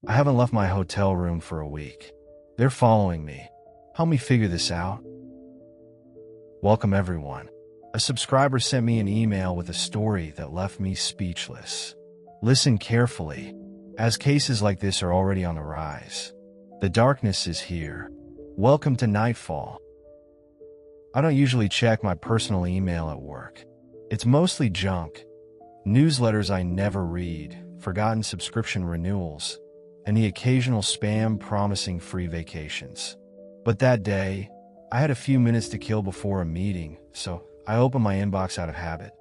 I haven't left my hotel room for a week. They're following me. Help me figure this out. Welcome, everyone. A subscriber sent me an email with a story that left me speechless. Listen carefully, as cases like this are already on the rise. The darkness is here. Welcome to Nightfall. I don't usually check my personal email at work. It's mostly junk, newsletters I never read, forgotten subscription renewals, and the occasional spam promising free vacations. But that day, I had a few minutes to kill before a meeting, so I opened my inbox out of habit.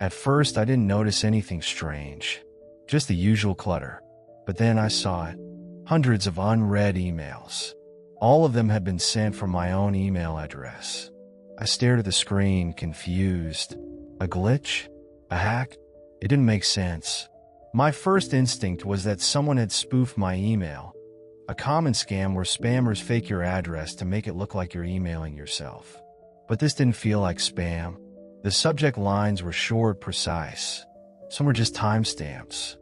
At first, I didn't notice anything strange, just the usual clutter. But then I saw it. Hundreds of unread emails. All of them had been sent from my own email address. I stared at the screen, confused. A glitch? A hack? It didn't make sense. My first instinct was that someone had spoofed my email. A common scam where spammers fake your address to make it look like you're emailing yourself. But this didn't feel like spam. The subject lines were short, precise. Some were just timestamps.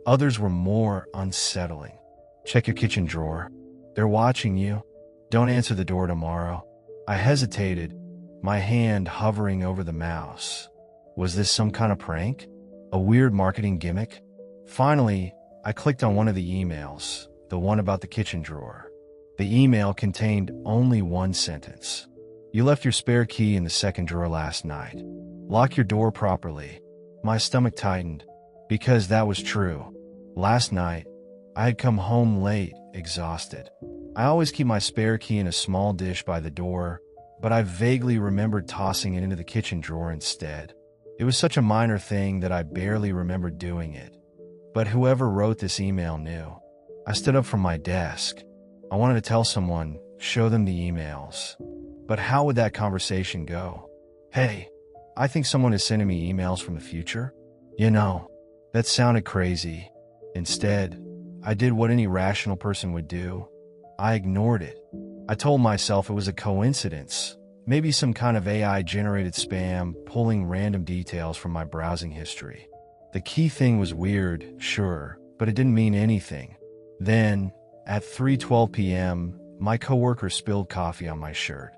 Others were more unsettling. Check your kitchen drawer. They're watching you. Don't answer the door tomorrow. I hesitated, my hand hovering over the mouse. Was this some kind of prank? A weird marketing gimmick? Finally, I clicked on one of the emails, the one about the kitchen drawer. The email contained only one sentence. You left your spare key in the second drawer last night. Lock your door properly. My stomach tightened, because that was true. Last night, I had come home late, exhausted. I always keep my spare key in a small dish by the door, but I vaguely remembered tossing it into the kitchen drawer instead. It was such a minor thing that I barely remembered doing it. But whoever wrote this email knew. I stood up from my desk. I wanted to tell someone, show them the emails. But how would that conversation go? Hey, I think someone is sending me emails from the future. You know, that sounded crazy. Instead, I did what any rational person would do. I ignored it. I told myself it was a coincidence, maybe some kind of AI-generated spam pulling random details from my browsing history. The key thing was weird, sure, but it didn't mean anything. Then, at 3:12 p.m., my coworker spilled coffee on my shirt.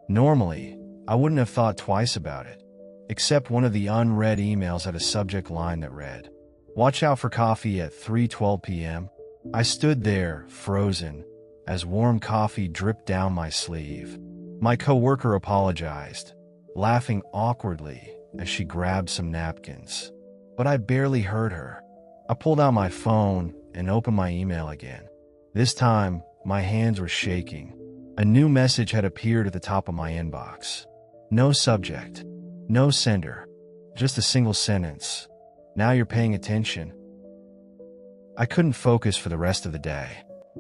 Normally, I wouldn't have thought twice about it, except one of the unread emails had a subject line that read, "Watch out for coffee at 3:12 p.m." I stood there, frozen, as warm coffee dripped down my sleeve. My coworker apologized, laughing awkwardly as she grabbed some napkins. But I barely heard her. I pulled out my phone and opened my email again. This time, my hands were shaking. A new message had appeared at the top of my inbox. No subject, no sender, just a single sentence. Now you're paying attention. I couldn't focus for the rest of the day.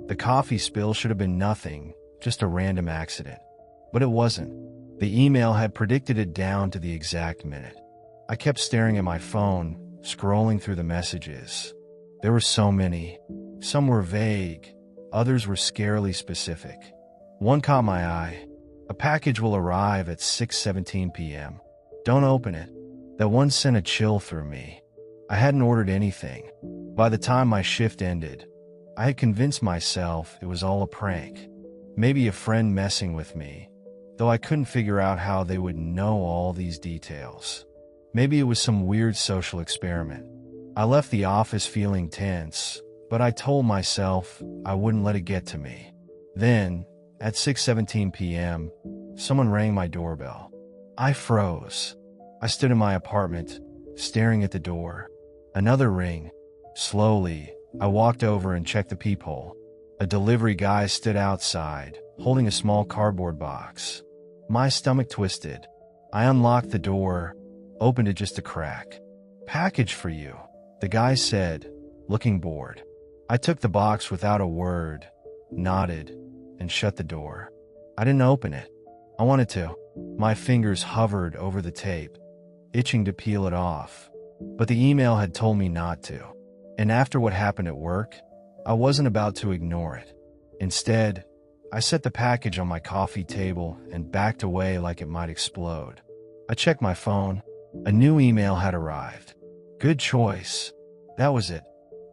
The coffee spill should have been nothing, just a random accident. But it wasn't. The email had predicted it down to the exact minute. I kept staring at my phone, scrolling through the messages. There were so many. Some were vague, others were scarily specific. One caught my eye. A package will arrive at 6:17 p.m. Don't open it. That one sent a chill through me. I hadn't ordered anything. By the time my shift ended, I had convinced myself it was all a prank. Maybe a friend messing with me, though I couldn't figure out how they would know all these details. Maybe it was some weird social experiment. I left the office feeling tense, but I told myself I wouldn't let it get to me. Then, at 6:17 p.m., someone rang my doorbell. I froze. I stood in my apartment, staring at the door. Another ring. Slowly, I walked over and checked the peephole. A delivery guy stood outside, holding a small cardboard box. My stomach twisted. I unlocked the door, opened it just a crack. "Package for you," the guy said, looking bored. I took the box without a word, nodded, and shut the door. I didn't open it. I wanted to. My fingers hovered over the tape, itching to peel it off. But the email had told me not to. And after what happened at work, I wasn't about to ignore it. Instead, I set the package on my coffee table and backed away like it might explode. I checked my phone. A new email had arrived. Good choice. That was it.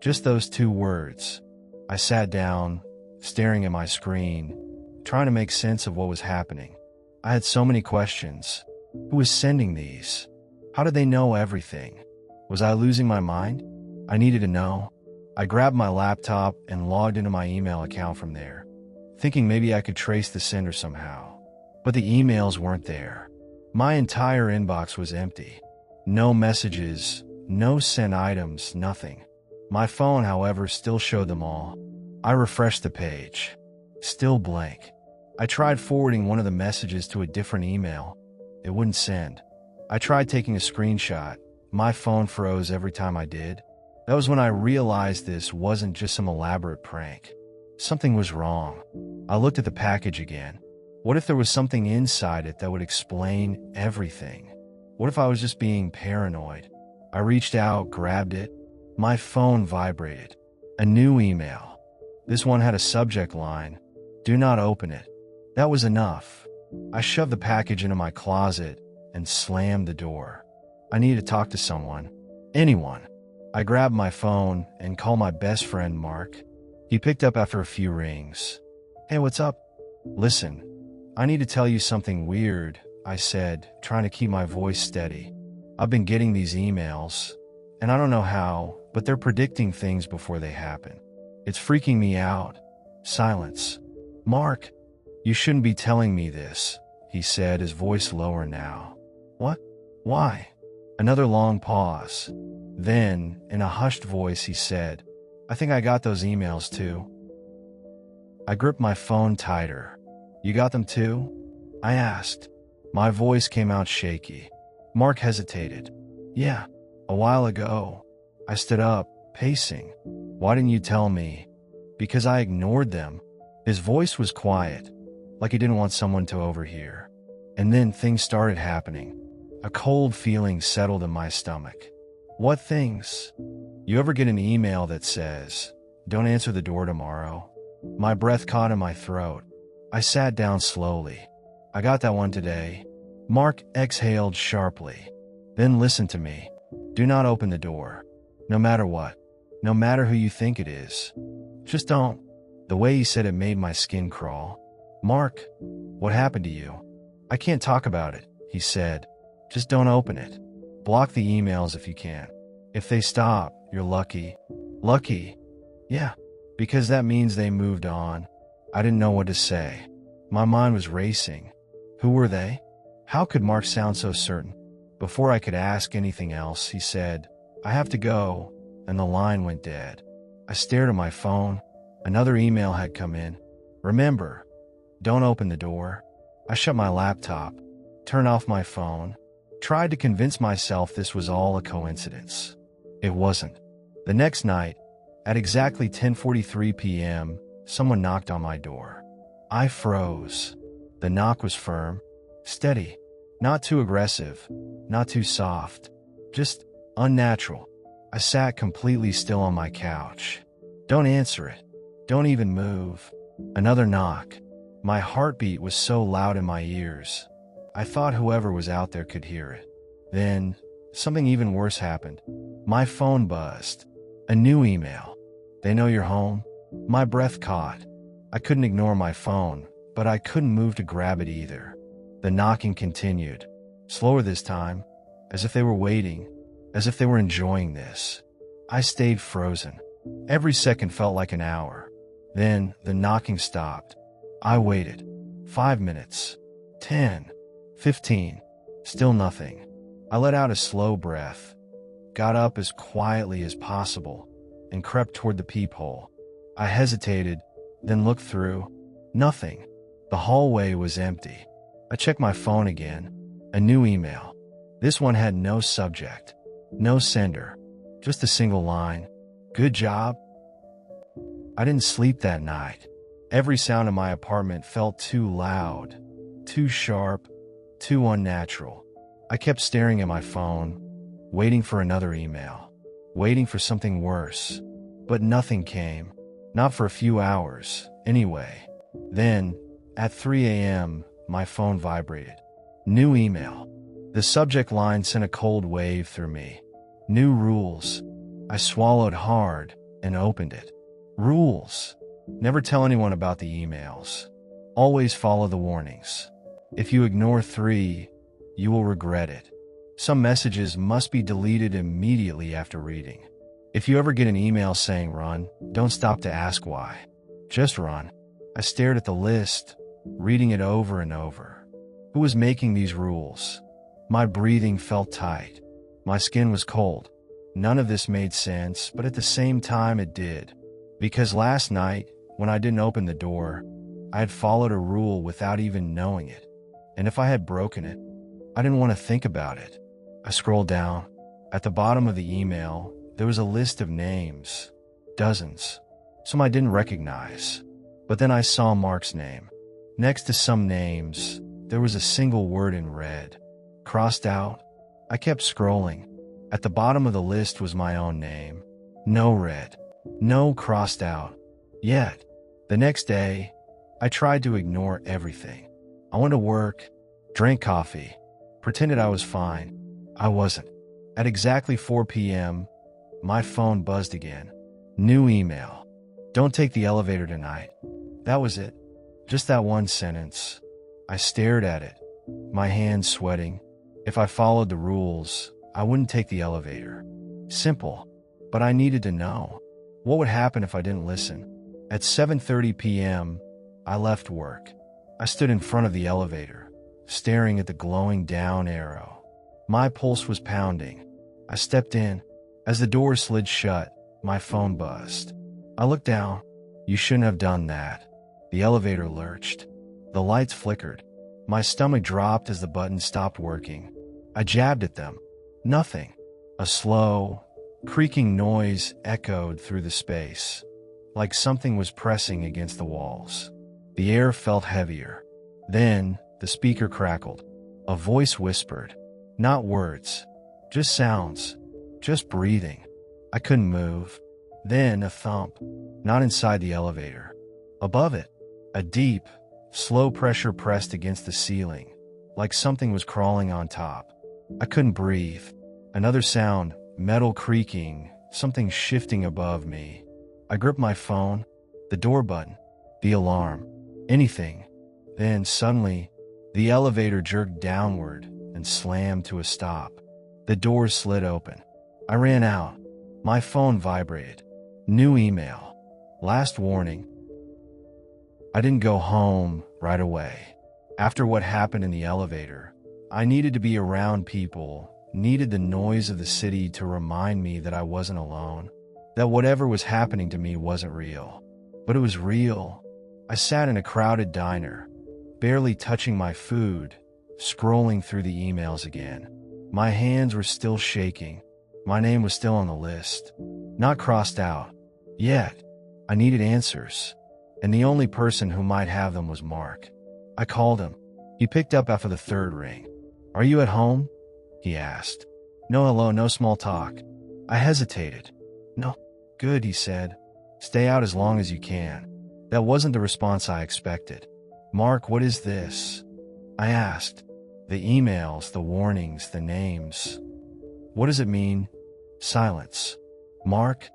Just those two words. I sat down, staring at my screen, trying to make sense of what was happening. I had so many questions. Who was sending these? How did they know everything? Was I losing my mind? I needed to know. I grabbed my laptop and logged into my email account from there, thinking maybe I could trace the sender somehow. But the emails weren't there. My entire inbox was empty. No messages, no sent items, nothing. My phone, however, still showed them all. I refreshed the page. Still blank. I tried forwarding one of the messages to a different email. It wouldn't send. I tried taking a screenshot. My phone froze every time I did. That was when I realized this wasn't just some elaborate prank. Something was wrong. I looked at the package again. What if there was something inside it that would explain everything? What if I was just being paranoid? I reached out, grabbed it. My phone vibrated. A new email. This one had a subject line, "Do not open it." That was enough. I shoved the package into my closet and slammed the door. I needed to talk to someone. Anyone. I grabbed my phone and called my best friend, Mark. He picked up after a few rings. "Hey, what's up?" "Listen, I need to tell you something weird," I said, trying to keep my voice steady. "I've been getting these emails, and I don't know how, but they're predicting things before they happen. It's freaking me out." Silence. "Mark, you shouldn't be telling me this," he said, his voice lower now. "What? Why?" Another long pause. Then, in a hushed voice, he said, "I think I got those emails too." I gripped my phone tighter. "You got them too?" I asked. My voice came out shaky. Mark hesitated. "Yeah, a while ago." I stood up, pacing. "Why didn't you tell me?" "Because I ignored them." His voice was quiet, like he didn't want someone to overhear. And then things started happening. A cold feeling settled in my stomach. "What things?" "You ever get an email that says, 'Don't answer the door tomorrow'?" My breath caught in my throat. I sat down slowly. "I got that one today." Mark exhaled sharply. "Then listen to me. Do not open the door. No matter what. No matter who you think it is. Just don't." The way he said it made my skin crawl. "Mark, what happened to you?" "I can't talk about it," he said. "Just don't open it. Block the emails if you can. If they stop, you're lucky." "Lucky?" "Yeah, because that means they moved on." I didn't know what to say. My mind was racing. Who were they? How could Mark sound so certain? Before I could ask anything else, he said, "I have to go," and the line went dead. I stared at my phone. Another email had come in. "Remember, don't open the door." I shut my laptop, turned off my phone, tried to convince myself this was all a coincidence. It wasn't. The next night, at exactly 10:43 p.m., someone knocked on my door. I froze. The knock was firm, steady, not too aggressive, not too soft, just unnatural. I sat completely still on my couch. "Don't answer it. Don't even move." Another knock. My heartbeat was so loud in my ears. I thought whoever was out there could hear it. Then, something even worse happened. My phone buzzed. A new email. "They know you're home?" My breath caught. I couldn't ignore my phone, but I couldn't move to grab it either. The knocking continued. Slower this time, as if they were waiting, as if they were enjoying this. I stayed frozen. Every second felt like an hour. Then, the knocking stopped. I waited. 5 minutes. 10. 15. Still nothing. I let out a slow breath, got up as quietly as possible, and crept toward the peephole. I hesitated, then looked through. Nothing. The hallway was empty. I checked my phone again. A new email. This one had no subject, no sender, just a single line. "Good job." I didn't sleep that night. Every sound in my apartment felt too loud, too sharp, too unnatural. I kept staring at my phone, waiting for another email, waiting for something worse. But nothing came. Not for a few hours, anyway. Then, at 3 a.m., my phone vibrated. New email. The subject line sent a cold wave through me. New rules. I swallowed hard and opened it. Rules. Never tell anyone about the emails. Always follow the warnings. If you ignore 3, you will regret it. Some messages must be deleted immediately after reading. If you ever get an email saying run, don't stop to ask why. Just run. I stared at the list, reading it over and over. Who was making these rules? My breathing felt tight. My skin was cold. None of this made sense, but at the same time it did. Because last night, when I didn't open the door, I had followed a rule without even knowing it. And if I had broken it, I didn't want to think about it. I scrolled down. At the bottom of the email, there was a list of names. Dozens. Some I didn't recognize. But then I saw Mark's name. Next to some names, there was a single word in red. Crossed out. I kept scrolling. At the bottom of the list was my own name. No red. No crossed out. Yet, the next day, I tried to ignore everything. I went to work, drank coffee, pretended I was fine. I wasn't. At exactly 4 p.m., my phone buzzed again. New email. Don't take the elevator tonight. That was it. Just that one sentence. I stared at it, my hands sweating. If I followed the rules, I wouldn't take the elevator. Simple. But I needed to know. What would happen if I didn't listen? At 7:30 p.m., I left work. I stood in front of the elevator, staring at the glowing down arrow. My pulse was pounding. I stepped in. As the door slid shut, my phone buzzed. I looked down. You shouldn't have done that. The elevator lurched. The lights flickered. My stomach dropped as the buttons stopped working. I jabbed at them. Nothing. A slow, creaking noise echoed through the space, like something was pressing against the walls. The air felt heavier. Then, the speaker crackled. A voice whispered. Not words, just sounds, just breathing. I couldn't move. Then a thump, not inside the elevator. Above it, a deep, slow pressure pressed against the ceiling, like something was crawling on top. I couldn't breathe. Another sound, metal creaking, something shifting above me. I gripped my phone, the door button, the alarm, anything. Then suddenly, the elevator jerked downward and slammed to a stop. The doors slid open. I ran out. My phone vibrated. New email. Last warning. I didn't go home right away. After what happened in the elevator, I needed to be around people, needed the noise of the city to remind me that I wasn't alone, that whatever was happening to me wasn't real. But it was real. I sat in a crowded diner, barely touching my food, scrolling through the emails again. My hands were still shaking. My name was still on the list, not crossed out. Yet, I needed answers, and the only person who might have them was Mark. I called him. He picked up after the 3rd ring. Are you at home? He asked. No hello, no small talk. I hesitated. No. Good, he said. Stay out as long as you can. That wasn't the response I expected. Mark, what is this? I asked. The emails, the warnings, the names. What does it mean? Silence. Mark,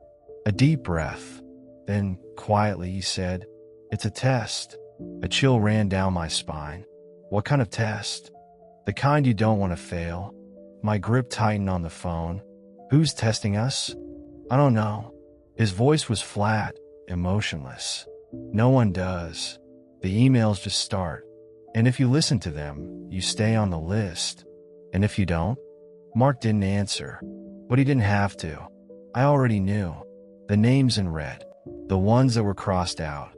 a deep breath. Then, quietly, he said, It's a test. A chill ran down my spine. What kind of test? The kind you don't want to fail. My grip tightened on the phone. Who's testing us? I don't know. His voice was flat, emotionless. No one does. The emails just start. And if you listen to them, you stay on the list. And if you don't? Mark didn't answer. But he didn't have to. I already knew. The names in red. The ones that were crossed out.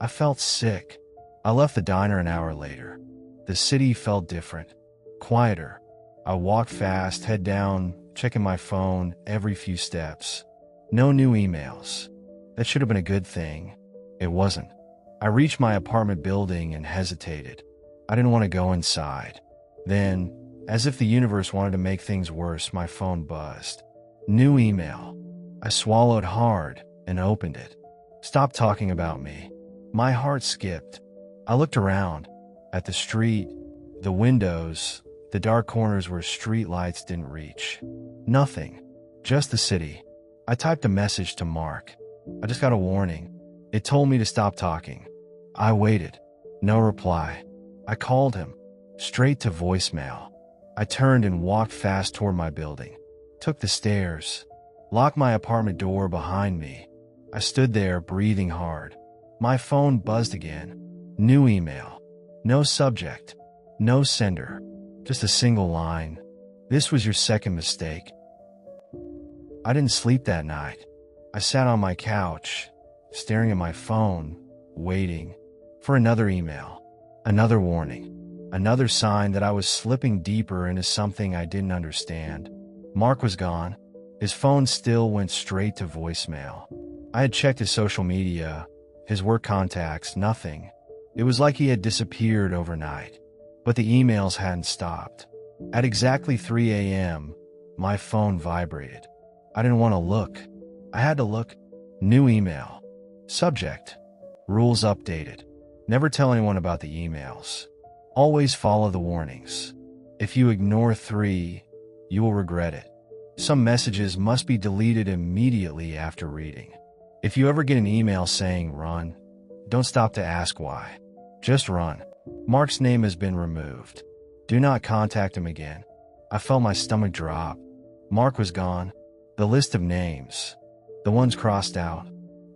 I felt sick. I left the diner an hour later. The city felt different. Quieter. I walked fast, head down, checking my phone every few steps. No new emails. That should have been a good thing. It wasn't. I reached my apartment building and hesitated. I didn't want to go inside. Then, as if the universe wanted to make things worse, my phone buzzed. New email. I swallowed hard and opened it. Stop talking about me. My heart skipped. I looked around. At the street, the windows, the dark corners where street lights didn't reach. Nothing. Just the city. I typed a message to Mark. I just got a warning. It told me to stop talking. I waited. No reply. I called him. Straight to voicemail. I turned and walked fast toward my building. Took the stairs. Locked my apartment door behind me. I stood there, breathing hard. My phone buzzed again. New email. No subject. No sender. Just a single line. This was your second mistake. I didn't sleep that night. I sat on my couch, staring at my phone, waiting for another email, another warning, another sign that I was slipping deeper into something I didn't understand. Mark was gone. His phone still went straight to voicemail. I had checked his social media, his work contacts, nothing. It was like he had disappeared overnight. But the emails hadn't stopped. At exactly 3 a.m., my phone vibrated. I didn't want to look. I had to look. New email. Subject. Rules updated. Never tell anyone about the emails. Always follow the warnings. If you ignore 3, you will regret it. Some messages must be deleted immediately after reading. If you ever get an email saying run, don't stop to ask why. Just run. Mark's name has been removed. Do not contact him again. I felt my stomach drop. Mark was gone. The list of names. The ones crossed out.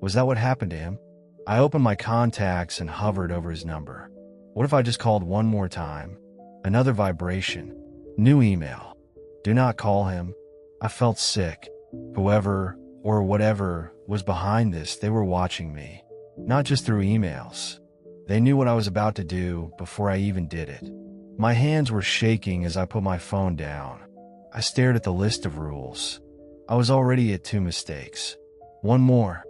Was that what happened to him? I opened my contacts and hovered over his number. What if I just called one more time? Another vibration. New email. Do not call him. I felt sick. Whoever or whatever was behind this, they were watching me. Not just through emails. They knew what I was about to do before I even did it. My hands were shaking as I put my phone down. I stared at the list of rules. I was already at 2 mistakes. One more,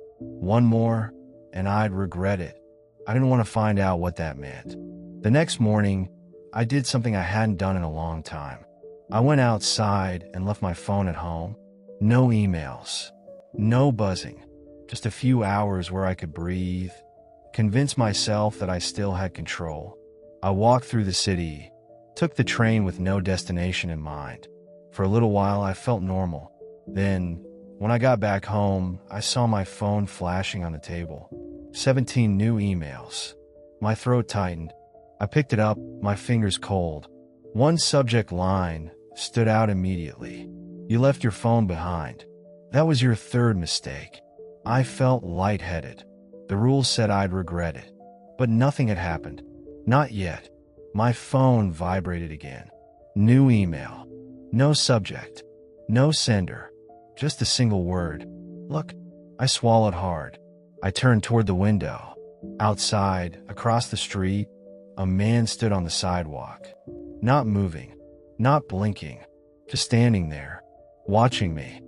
and I'd regret it. I didn't want to find out what that meant. The next morning, I did something I hadn't done in a long time. I went outside and left my phone at home. No emails, no buzzing, just a few hours where I could breathe, convince myself that I still had control. I walked through the city, took the train with no destination in mind. For a little while, I felt normal. Then, when I got back home, I saw my phone flashing on the table. 17 new emails. My throat tightened. I picked it up, my fingers cold. One subject line stood out immediately. You left your phone behind. That was your 3rd mistake. I felt lightheaded. The rules said I'd regret it. But nothing had happened. Not yet. My phone vibrated again. New email. No subject. No sender. Just a single word. Look. I swallowed hard. I turned toward the window. Outside, across the street, a man stood on the sidewalk. Not moving. Not blinking. Just standing there. Watching me.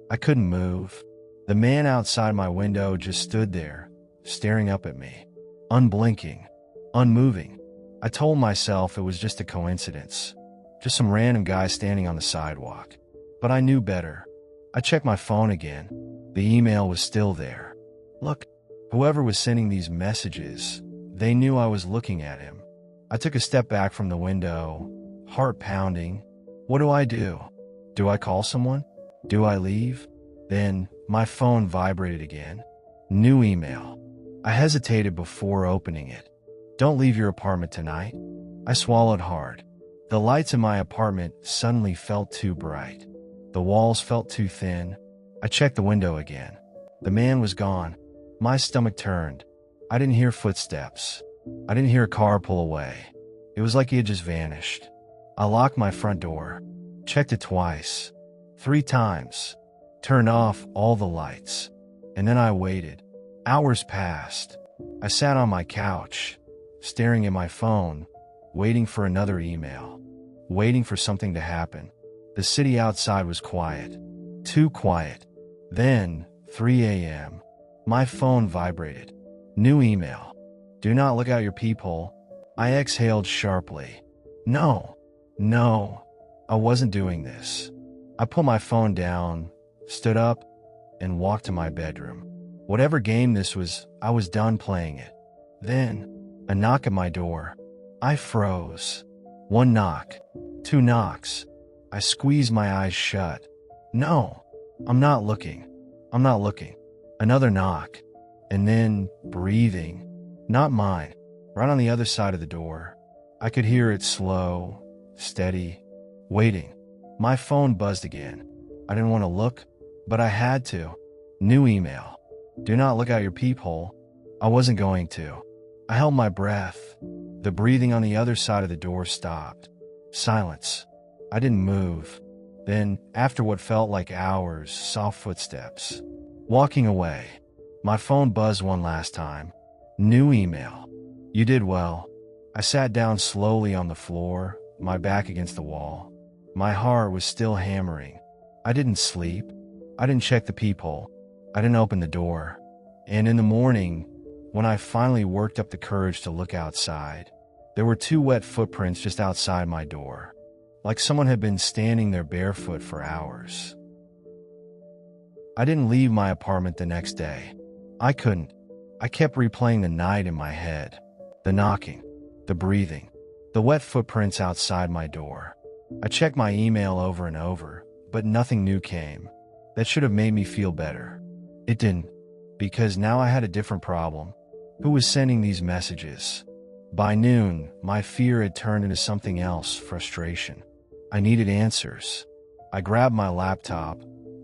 I couldn't move. The man outside my window just stood there, staring up at me. Unblinking. Unmoving. I told myself it was just a coincidence. Just some random guy standing on the sidewalk. But I knew better. I checked my phone again. The email was still there. Look, whoever was sending these messages, they knew I was looking at him. I took a step back from the window, heart pounding. What do? Do I call someone? Do I leave? Then my phone vibrated again. New email. I hesitated before opening it. Don't leave your apartment tonight. I swallowed hard. The lights in my apartment suddenly felt too bright. The walls felt too thin. I checked the window again. The man was gone. My stomach turned. I didn't hear footsteps. I didn't hear a car pull away. It was like he had just vanished. I locked my front door. Checked it twice. 3 times. Turned off all the lights. And then I waited. Hours passed. I sat on my couch, staring at my phone, waiting for another email, waiting for something to happen. The city outside was quiet. Too quiet. Then, 3 a.m., my phone vibrated. New email. Do not look out your peephole. I exhaled sharply. No, I wasn't doing this. I put my phone down, stood up, and walked to my bedroom. Whatever game this was, I was done playing it. Then, a knock at my door. I froze. 1 knock. 2 knocks. I squeezed my eyes shut. No, I'm not looking. Another knock. And then breathing. Not mine. Right on the other side of the door. I could hear it slow, steady, waiting. My phone buzzed again. I didn't want to look, but I had to. New email. Do not look out your peephole. I wasn't going to. I held my breath. The breathing on the other side of the door stopped. Silence. I didn't move. Then, after what felt like hours, soft footsteps. Walking away. My phone buzzed one last time. New email. You did well. I sat down slowly on the floor, my back against the wall. My heart was still hammering. I didn't sleep. I didn't check the peephole. I didn't open the door. And in the morning, when I finally worked up the courage to look outside, there were 2 wet footprints just outside my door, like someone had been standing there barefoot for hours. I didn't leave my apartment the next day. I couldn't. I kept replaying the night in my head. The knocking, the breathing, the wet footprints outside my door. I checked my email over and over, but nothing new came. That should have made me feel better. It didn't, because now I had a different problem. Who was sending these messages? By noon, my fear had turned into something else, frustration. I needed answers. I grabbed my laptop,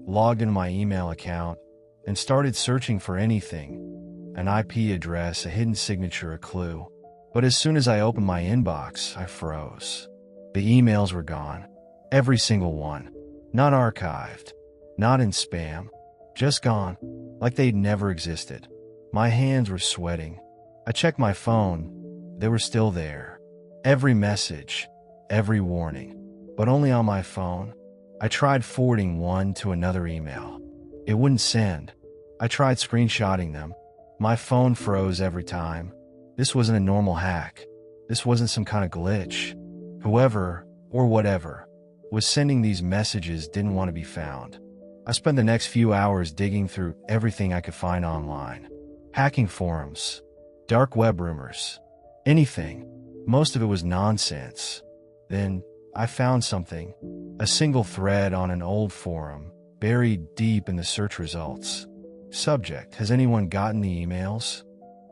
logged into my email account, and started searching for anything. An IP address, a hidden signature, a clue. But as soon as I opened my inbox, I froze. The emails were gone. Every single one. Not archived. Not in spam. Just gone. Like they'd never existed. My hands were sweating. I checked my phone. They were still there. Every message. Every warning. But only on my phone. I tried forwarding one to another email. It wouldn't send. I tried screenshotting them. My phone froze every time. This wasn't a normal hack. This wasn't some kind of glitch. Whoever, or whatever, was sending these messages didn't want to be found. I spent the next few hours digging through everything I could find online. Hacking forums, dark web rumors, anything. Most of it was nonsense. Then I found something. A single thread on an old forum, buried deep in the search results. Subject: has anyone gotten the emails?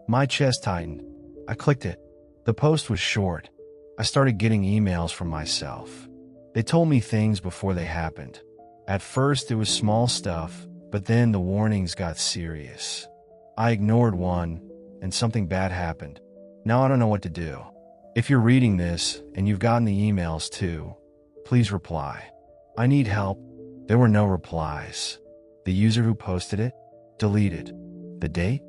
My chest tightened. I clicked it. The post was short. I started getting emails from myself. They told me things before they happened. At first it was small stuff, but then the warnings got serious. I ignored one, and something bad happened. Now I don't know what to do. If you're reading this, and you've gotten the emails too, please reply. I need help. There were no replies. The user who posted it? Deleted. The date?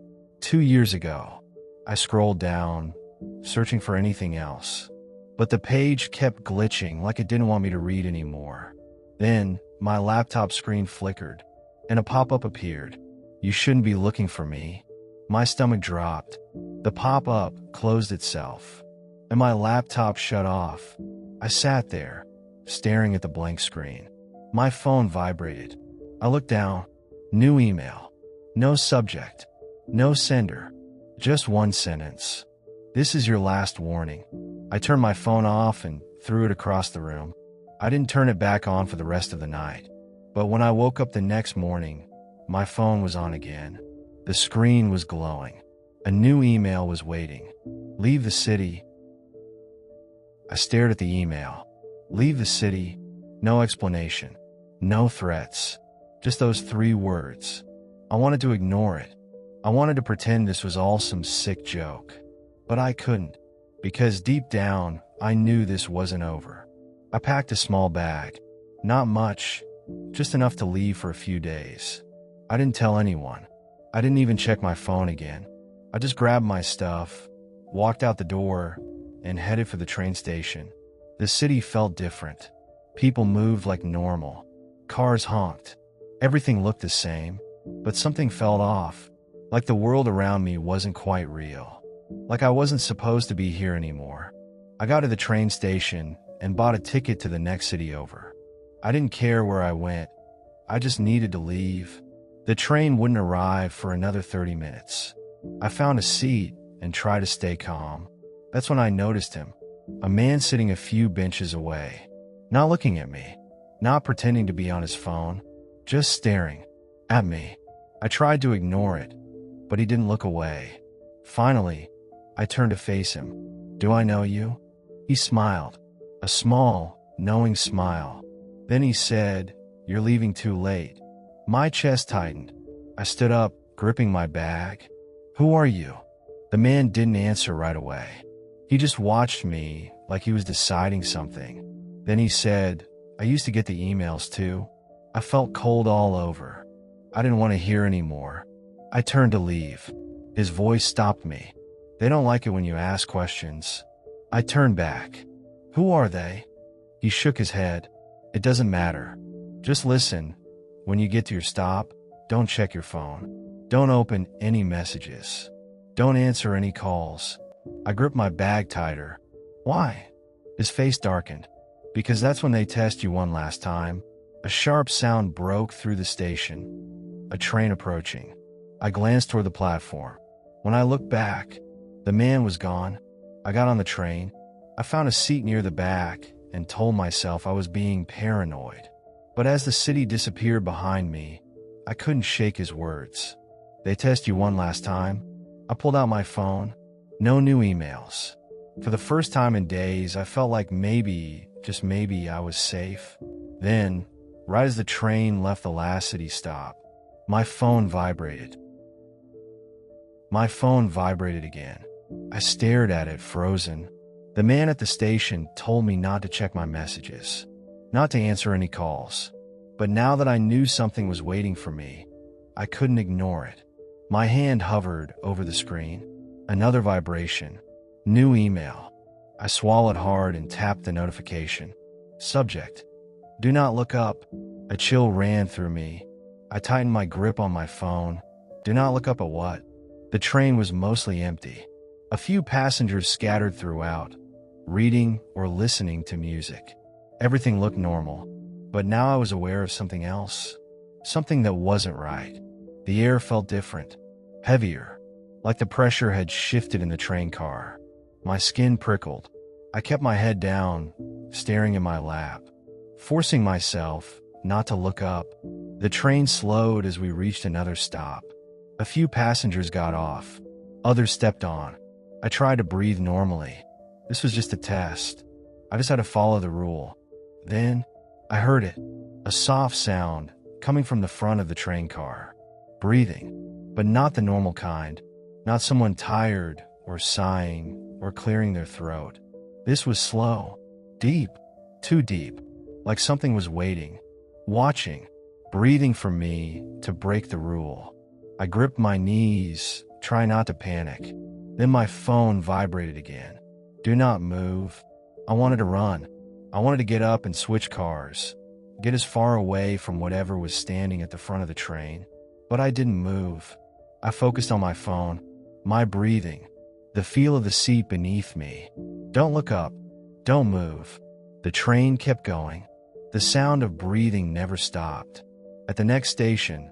2 years ago. I scrolled down, searching for anything else. But the page kept glitching like it didn't want me to read anymore. Then, my laptop screen flickered, and a pop-up appeared. You shouldn't be looking for me. My stomach dropped. The pop-up closed itself, and my laptop shut off. I sat there, staring at the blank screen. My phone vibrated. I looked down. New email. No subject. No sender. Just one sentence. This is your last warning. I turned my phone off and threw it across the room. I didn't turn it back on for the rest of the night. But when I woke up the next morning, my phone was on again. The screen was glowing. A new email was waiting. Leave the city. I stared at the email. Leave the city. No explanation. No threats. Just those 3 words. I wanted to ignore it. I wanted to pretend this was all some sick joke. But I couldn't. Because deep down, I knew this wasn't over. I packed a small bag. Not much. Just enough to leave for a few days. I didn't tell anyone. I didn't even check my phone again. I just grabbed my stuff, walked out the door, and headed for the train station. The city felt different. People moved like normal. Cars honked. Everything looked the same, but something felt off. Like the world around me wasn't quite real. Like I wasn't supposed to be here anymore. I got to the train station and bought a ticket to the next city over. I didn't care where I went. I just needed to leave. The train wouldn't arrive for another 30 minutes. I found a seat and tried to stay calm. That's when I noticed him. A man sitting a few benches away. Not looking at me. Not pretending to be on his phone. Just staring at me. I tried to ignore it, but he didn't look away. Finally, I turned to face him. "Do I know you?" He smiled, a small, knowing smile. Then he said, "You're leaving too late." My chest tightened. I stood up, gripping my bag. "Who are you?" The man didn't answer right away. He just watched me like he was deciding something. Then he said, "I used to get the emails too." I felt cold all over. I didn't want to hear anymore. I turned to leave. His voice stopped me. "They don't like it when you ask questions." I turned back. "Who are they?" He shook his head. "It doesn't matter. Just listen. When you get to your stop, don't check your phone. Don't open any messages. Don't answer any calls." I gripped my bag tighter. "Why?" His face darkened. "Because that's when they test you one last time." A sharp sound broke through the station. A train approaching. I glanced toward the platform. When I looked back, the man was gone. I got on the train. I found a seat near the back and told myself I was being paranoid. But as the city disappeared behind me, I couldn't shake his words. "They test you one last time?" I pulled out my phone. No new emails. For the first time in days, I felt like maybe, just maybe, I was safe. Then, right as the train left the last city stop, my phone vibrated. My phone vibrated again. I stared at it, frozen. The man at the station told me not to check my messages, not to answer any calls. But now that I knew something was waiting for me, I couldn't ignore it. My hand hovered over the screen. Another vibration. New email. I swallowed hard and tapped the notification. Subject: "Do not look up." A chill ran through me. I tightened my grip on my phone. Do not look up at what? The train was mostly empty. A few passengers scattered throughout, reading or listening to music. Everything looked normal, but now I was aware of something else. Something that wasn't right. The air felt different, heavier, like the pressure had shifted in the train car. My skin prickled. I kept my head down, staring at my lap, forcing myself not to look up. The train slowed as we reached another stop. A few passengers got off. Others stepped on. I tried to breathe normally. This was just a test. I just had to follow the rule. Then, I heard it. A soft sound coming from the front of the train car. Breathing, but not the normal kind. Not someone tired or sighing or clearing their throat. This was slow, deep, too deep, like something was waiting, watching, breathing for me to break the rule. I gripped my knees, trying not to panic. Then my phone vibrated again. Do not move. I wanted to run. I wanted to get up and switch cars, get as far away from whatever was standing at the front of the train. But I didn't move. I focused on my phone, my breathing, the feel of the seat beneath me. Don't look up. Don't move. The train kept going. The sound of breathing never stopped. At the next station,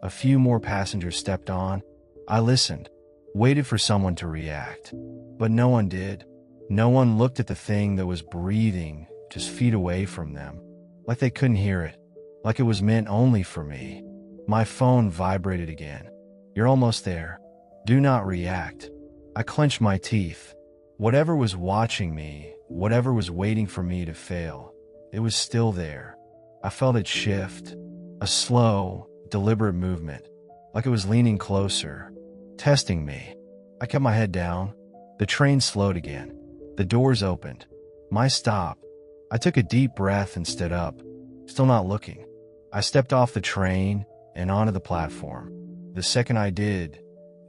a few more passengers stepped on. I listened, waited for someone to react. But no one did. No one looked at the thing that was breathing just feet away from them, like they couldn't hear it, like it was meant only for me. My phone vibrated again. You're almost there. Do not react. I clenched my teeth. Whatever was watching me, whatever was waiting for me to fail, it was still there. I felt it shift. A slow, deliberate movement, like it was leaning closer, testing me. I kept my head down. The train slowed again. The doors opened. My stop. I took a deep breath and stood up, still not looking. I stepped off the train and onto the platform. The second I did,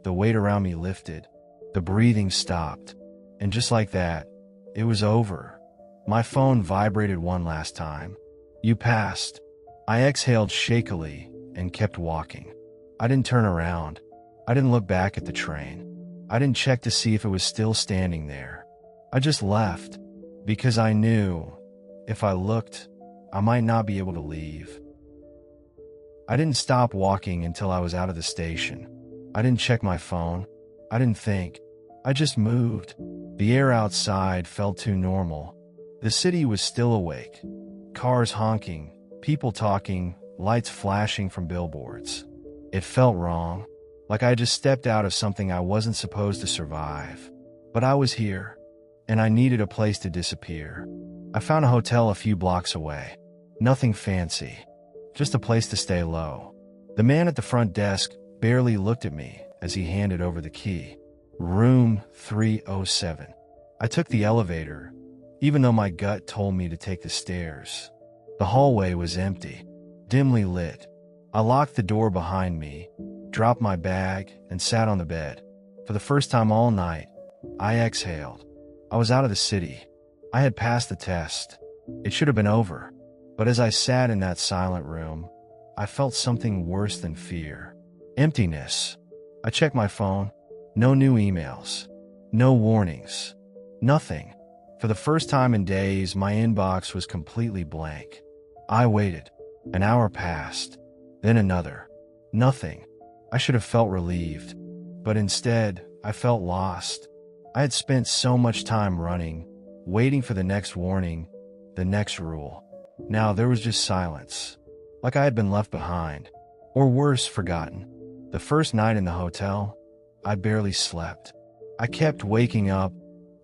the weight around me lifted. The breathing stopped. And just like that, it was over. My phone vibrated one last time. You passed. I exhaled shakily and kept walking. I didn't turn around. I didn't look back at the train. I didn't check to see if it was still standing there. I just left because I knew if I looked, I might not be able to leave. I didn't stop walking until I was out of the station. I didn't check my phone. I didn't think. I just moved. The air outside felt too normal. The city was still awake. Cars honking, people talking, lights flashing from billboards. It felt wrong, like I just stepped out of something I wasn't supposed to survive. But I was here, and I needed a place to disappear. I found a hotel a few blocks away. Nothing fancy, just a place to stay low. The man at the front desk barely looked at me as he handed over the key. Room 307. I took the elevator, even though my gut told me to take the stairs. The hallway was empty, dimly lit. I locked the door behind me, dropped my bag, and sat on the bed. For the first time all night, I exhaled. I was out of the city. I had passed the test. It should have been over. But as I sat in that silent room, I felt something worse than fear. Emptiness. I checked my phone. No new emails. No warnings. Nothing. For the first time in days, my inbox was completely blank. I waited. An hour passed. Then another. Nothing. I should have felt relieved. But instead, I felt lost. I had spent so much time running, waiting for the next warning, the next rule. Now there was just silence, like I had been left behind, or worse, forgotten. The first night in the hotel, I barely slept. I kept waking up,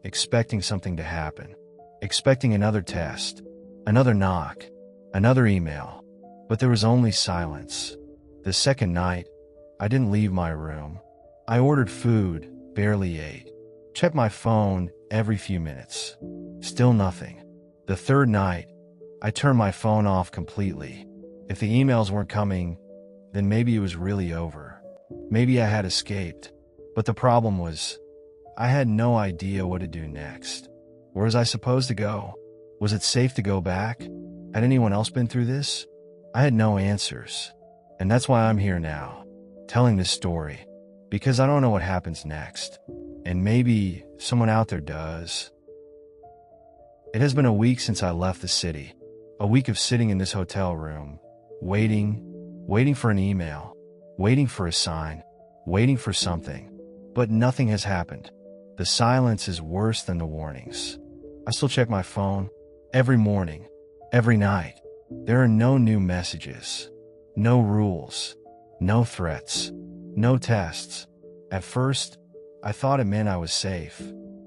expecting something to happen, expecting another test, another knock, another email, but there was only silence. The second night, I didn't leave my room. I ordered food, barely ate, checked my phone every few minutes. Still nothing. The third night, I turned my phone off completely. If the emails weren't coming, then maybe it was really over. Maybe I had escaped. But the problem was, I had no idea what to do next. Where was I supposed to go? Was it safe to go back? Had anyone else been through this? I had no answers. And that's why I'm here now, telling this story. Because I don't know what happens next. And maybe someone out there does. It has been a week since I left the city. A week of sitting in this hotel room, waiting for an email, waiting for a sign, waiting for something. But nothing has happened. The silence is worse than the warnings. I still check my phone every morning, every night. There are no new messages, no rules, no threats, no tests. At first, I thought it meant I was safe.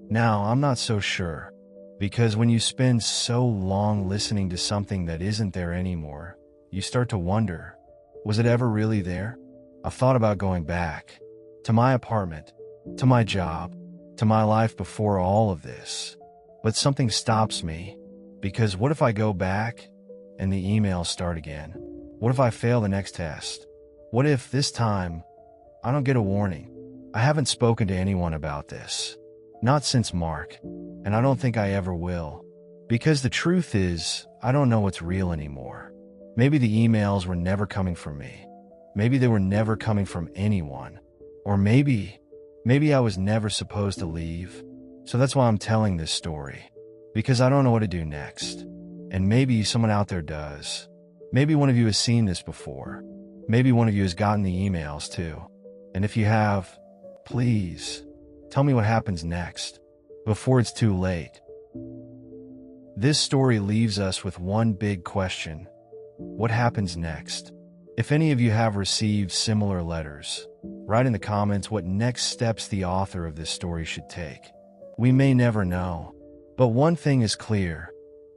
Now, I'm not so sure. Because when you spend so long listening to something that isn't there anymore, you start to wonder, was it ever really there? I've thought about going back, to my apartment, to my job, to my life before all of this. But something stops me, because what if I go back and the emails start again? What if I fail the next test? What if this time I don't get a warning? I haven't spoken to anyone about this. Not since Mark, and I don't think I ever will. Because the truth is, I don't know what's real anymore. Maybe the emails were never coming from me. Maybe they were never coming from anyone. Or maybe I was never supposed to leave. So that's why I'm telling this story. Because I don't know what to do next. And maybe someone out there does. Maybe one of you has seen this before. Maybe one of you has gotten the emails too. And if you have, please, tell me what happens next, before it's too late. This story leaves us with one big question. What happens next? If any of you have received similar letters, write in the comments what next steps the author of this story should take. We may never know, but one thing is clear.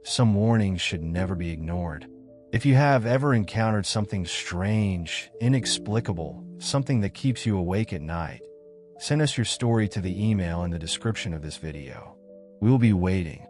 Some warnings should never be ignored. If you have ever encountered something strange, inexplicable, something that keeps you awake at night, send us your story to the email in the description of this video. We will be waiting.